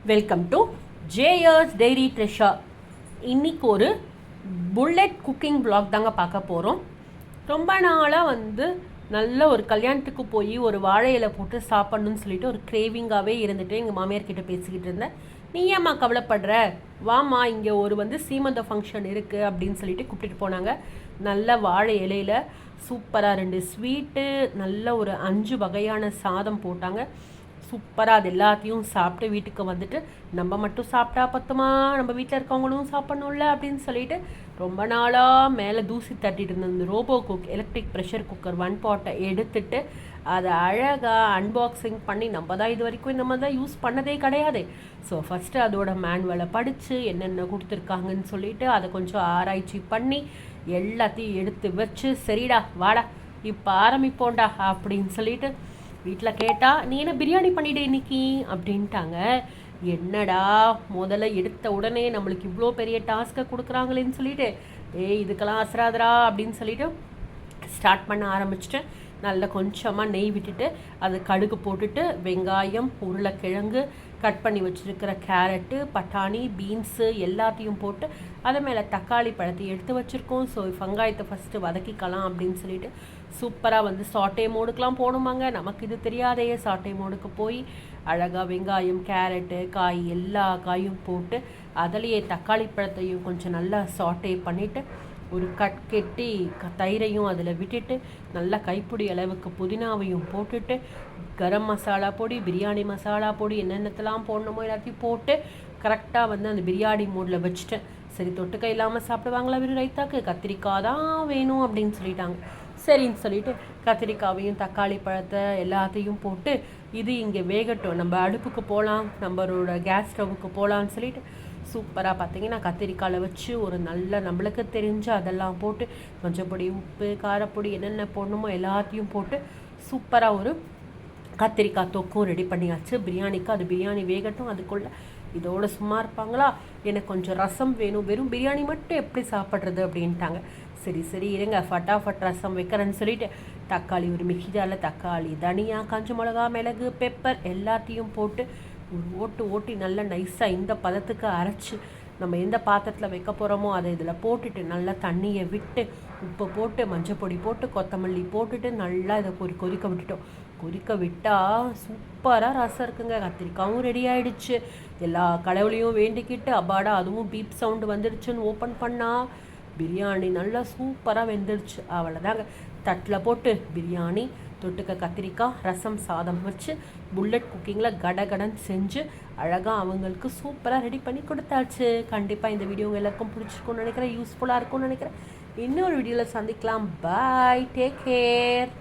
Welcome to Jeyar's diary treasure. இன்றைக்கி ஒரு bullet cooking vlog தாங்க பார்க்க போகிறோம். ரொம்ப நாளாக நல்ல ஒரு கல்யாணத்துக்கு போய் ஒரு வாழை இலை போட்டு சாப்பிட்ணுன்னு சொல்லிட்டு ஒரு கிரேவிங்காகவே இருந்துட்டு எங்கள் மாமியார்கிட்ட பேசிக்கிட்டு இருந்தேன். நீ ஏம்மா கவலைப்படுற, வாம்மா இங்கே ஒரு சீமந்த ஃபங்க்ஷன் இருக்குது அப்படின்னு சொல்லிட்டு கூப்பிட்டுட்டு போனாங்க. நல்ல வாழை இலையில் சூப்பராக 2 ஸ்வீட்டு, நல்ல ஒரு 5 வகையான சாதம் போட்டாங்க. சூப்பராக அது எல்லாத்தையும் சாப்பிட்டு வீட்டுக்கு வந்துட்டு நம்ம மட்டும் சாப்பிட்டா பத்துமா, நம்ம வீட்டில் இருக்கவங்களும் சாப்பிட்ணும்ல அப்படின்னு சொல்லிட்டு ரொம்ப நாளாக மேலே தூசி தட்டிட்டு இருந்த இந்த robo cook electric pressure cooker 1 பாட்டை எடுத்துட்டு அதை அழகாக அன்பாக்சிங் பண்ணி நம்ம தான் இது வரைக்கும் இந்த மாதிரி தான் யூஸ் பண்ணதே கிடையாது. ஸோ ஃபஸ்ட்டு அதோட மேனுவலை படித்து என்னென்ன கொடுத்துருக்காங்கன்னு சொல்லிட்டு அதை கொஞ்சம் ஆராய்ச்சி பண்ணி எல்லாத்தையும் எடுத்து வச்சு சரிடா வாடா இப்போ ஆரம்பிப்போண்டா அப்படின்னு சொல்லிட்டு வீட்டில் கேட்டால் நீ என்ன பிரியாணி பண்ணிவிடு இன்னைக்கு அப்படின்ட்டாங்க. என்னடா முதல்ல எடுத்த உடனே நம்மளுக்கு இவ்வளோ பெரிய டாஸ்க்கை கொடுக்குறாங்களேன்னு சொல்லிட்டு இதுக்கெல்லாம் அசராதரா அப்படின்னு சொல்லிட்டு ஸ்டார்ட் பண்ண ஆரம்பிச்சிட்டேன். நல்லா கொஞ்சமாக நெய் விட்டுட்டு அது கடுகு போட்டுட்டு வெங்காயம், உருளைக்கிழங்கு, கட் பண்ணி வச்சுருக்கிற கேரட்டு, பட்டாணி, பீன்ஸு எல்லாத்தையும் போட்டு அது மேலே தக்காளி பழத்தை எடுத்து வச்சுருக்கோம். ஸோ வெங்காயத்தை ஃபஸ்ட்டு வதக்கிக்கலாம் அப்படின்னு சொல்லிட்டு சூப்பராக சாட்டே மோடுக்கெலாம் போகணுமாங்க. நமக்கு இது தெரியாதே. சாட்டே மோடுக்கு போய் அழகாக வெங்காயம், கேரட்டு, காய் எல்லா காயும் போட்டு அதுலேயே தக்காளி பழத்தையும் கொஞ்சம் நல்லா சாட்டே பண்ணிவிட்டு ஒரு கெட்டி தயிரையும் அதில் விட்டுட்டு நல்லா கைப்பிடி அளவுக்கு புதினாவையும் போட்டுட்டு கரம் மசாலா பொடி, பிரியாணி மசாலா பொடி என்னென்னத்தெல்லாம் போடணுமோ எல்லாத்தையும் போட்டு கரெக்டாக அந்த பிரியாணி மோடில் வச்சுட்டேன். சரி தொட்டுக்கை இல்லாமல் சாப்பிடுவாங்களா வெறும் ரைத்தாக்கு, கத்திரிக்காய் தான் வேணும் அப்படின்னு சொல்லிட்டாங்க. சரின்னு சொல்லிட்டு கத்திரிக்காவையும் தக்காளி பழத்தை எல்லாத்தையும் போட்டு இது இங்கே வேகட்டும், நம்ம அடுப்புக்கு போகலாம், நம்மளோட கேஸ் ஸ்டவ்வுக்கு போகலான்னு சொல்லிட்டு சூப்பராக பார்த்தீங்கன்னா கத்திரிக்காயில் வச்சு ஒரு நல்ல நம்மளுக்கு தெரிஞ்சு அதெல்லாம் போட்டு கொஞ்சம் பொடி, உப்பு, காரப்பொடி என்னென்ன போடணுமோ எல்லாத்தையும் போட்டு சூப்பராக ஒரு கத்திரிக்காய் தொக்கும் ரெடி பண்ணியாச்சு. பிரியாணிக்கு அது பிரியாணி வேகட்டும், அதுக்குள்ளே இதோட சும்மா இருப்பாங்களா, எனக்கு கொஞ்சம் ரசம் வேணும், வெறும் பிரியாணி மட்டும் எப்படி சாப்பிட்றது அப்படின்ட்டாங்க. சரி சரி இருங்க ஃபட்டாஃபட் ரசம் வைக்கிறேன்னு சொல்லிட்டு தக்காளி ஒரு மிக்ஸி ஜாரில் தக்காளி, தனியா, காஞ்ச மிளகா, மிளகு, பெப்பர் எல்லாத்தையும் போட்டு ஒரு ஓட்டி நல்லா நைஸாக இந்த பதத்துக்கு அரைச்சி நம்ம எந்த பாத்திரத்தில் வைக்க போகிறோமோ அதை இதில் போட்டுட்டு நல்லா தண்ணியை விட்டு உப்பு போட்டு மஞ்சள் பொடி போட்டு கொத்தமல்லி போட்டுட்டு நல்லா இதை கொதிக்க விட்டுட்டோம். கொதிக்க விட்டால் சூப்பராக ரசம் இருக்குங்க. கத்திரிக்காயும் ரெடி ஆகிடுச்சு. எல்லா கடவுளையும் வேண்டிக்கிட்டு அப்பாடா அதுவும் பீப் சவுண்டு வந்துடுச்சுன்னு ஓப்பன் பண்ணால் பிரியாணி நல்லா சூப்பராக வெந்துடுச்சு. அவ்வளோதாங்க, தட்டில் போட்டு பிரியாணி தொட்டுக்க கத்திரிக்காய் ரசம் சாதம் வச்சு புல்லட் குக்கிங்கில் கடகடன் செஞ்சு அழகாக அவங்களுக்கு சூப்பராக ரெடி பண்ணி கொடுத்தாச்சு. கண்டிப்பாக இந்த வீடியோ எல்லாருக்கும் பிடிச்சிருக்கும்னு நினைக்கிறேன், யூஸ்ஃபுல்லாக இருக்கும்னு நினைக்கிறேன். இன்னொரு வீடியோவில் சந்திக்கலாம். பாய், டேக் கேர்.